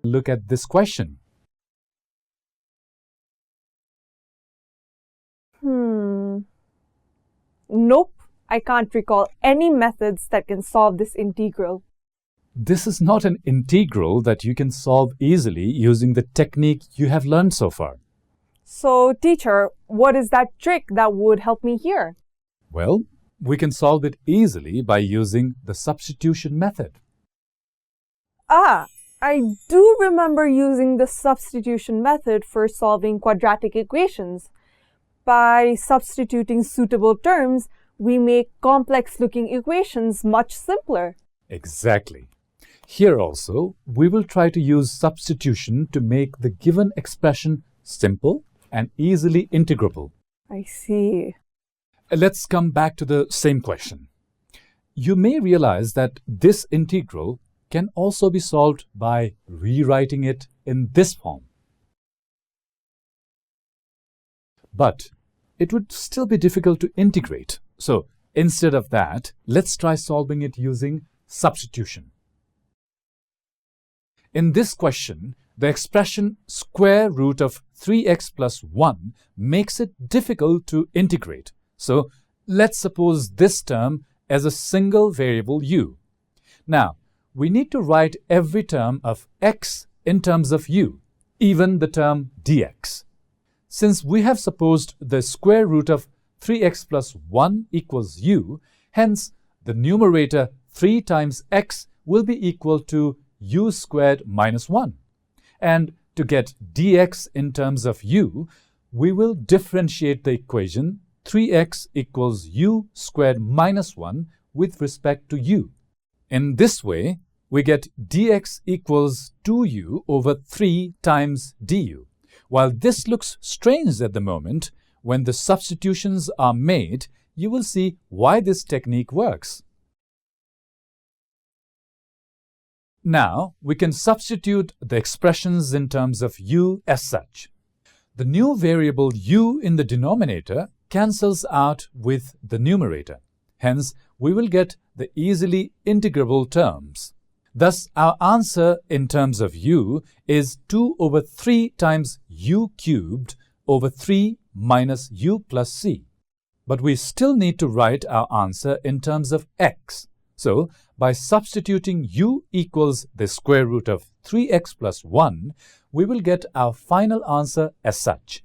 look at this question. Nope, I can't recall any methods that can solve this integral. This is not an integral that you can solve easily using the technique you have learned so far. So, teacher, what is that trick that would help me here? Well, we can solve it easily by using the substitution method. Ah, I do remember using the substitution method for solving quadratic equations. By substituting suitable terms, we make complex-looking equations much simpler. Exactly. Here also, we will try to use substitution to make the given expression simple and easily integrable. I see. Let's come back to the same question. You may realize that this integral can also be solved by rewriting it in this form. But it would still be difficult to integrate. So instead of that, let's try solving it using substitution. In this question, the expression square root of 3x plus 1 makes it difficult to integrate. So let's suppose this term as a single variable u. Now, we need to write every term of x in terms of u, even the term dx. Since we have supposed the square root of 3x plus 1 equals u, hence the numerator 3 times x will be equal to u squared minus 1. And to get dx in terms of u, we will differentiate the equation 3x equals u squared minus 1 with respect to u. In this way, we get dx equals 2u over 3 times du. While this looks strange at the moment, when the substitutions are made, you will see why this technique works. Now, we can substitute the expressions in terms of u as such. The new variable u in the denominator cancels out with the numerator. Hence, we will get the easily integrable terms. Thus, our answer in terms of u is 2 over 3 times u cubed over 3 minus u plus c. But we still need to write our answer in terms of x. So, by substituting u equals the square root of 3x plus 1, we will get our final answer as such.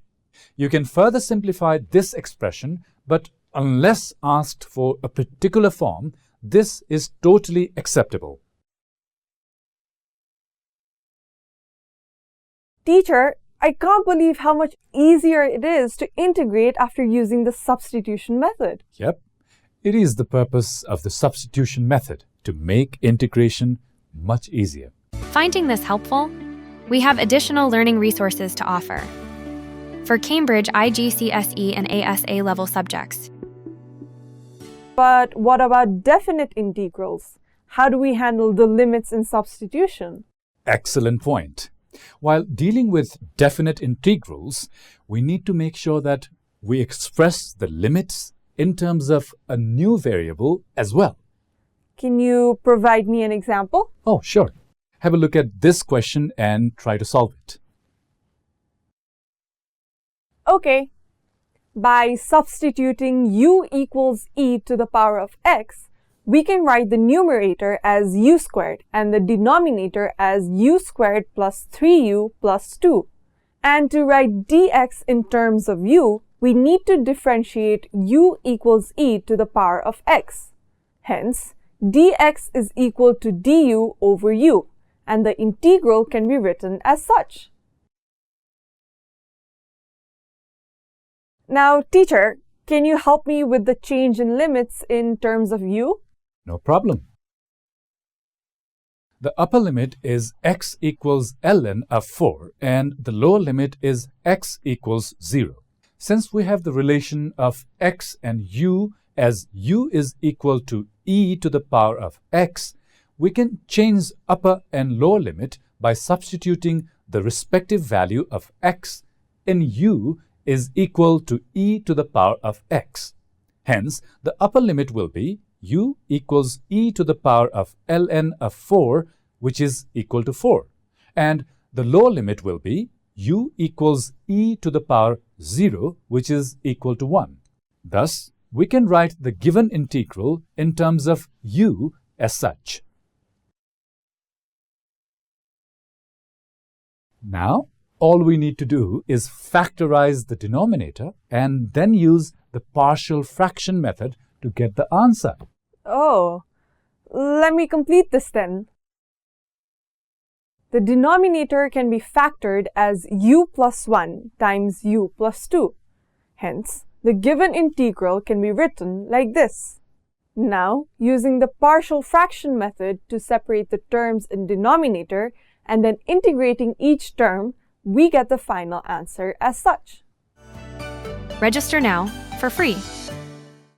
You can further simplify this expression, but unless asked for a particular form, this is totally acceptable. Teacher, I can't believe how much easier it is to integrate after using the substitution method. Yep, it is the purpose of the substitution method to make integration much easier. Finding this helpful? We have additional learning resources to offer. For Cambridge IGCSE and AS A-level subjects. But what about definite integrals? How do we handle the limits in substitution? Excellent point. While dealing with definite integrals, we need to make sure that we express the limits in terms of a new variable as well. Can you provide me an example? Oh, sure. Have a look at this question and try to solve it. Okay. By substituting u equals e to the power of x, we can write the numerator as u squared and the denominator as u squared plus 3u plus 2. And to write dx in terms of u, we need to differentiate u equals e to the power of x. Hence, dx is equal to du over u, and the integral can be written as such. Now, teacher, can you help me with the change in limits in terms of u? No problem. The upper limit is x equals ln of 4 and the lower limit is x equals 0. Since we have the relation of x and u as u is equal to e to the power of x, we can change upper and lower limit by substituting the respective value of x in u is equal to e to the power of x. Hence, the upper limit will be u equals e to the power of ln of 4, which is equal to 4. And the lower limit will be u equals e to the power 0, which is equal to 1. Thus, we can write the given integral in terms of u as such. Now, all we need to do is factorize the denominator and then use the partial fraction method to get the answer. Oh, let me complete this then. The denominator can be factored as u plus 1 times u plus 2. Hence, the given integral can be written like this. Now, using the partial fraction method to separate the terms in denominator and then integrating each term, we get the final answer as such. Register now for free.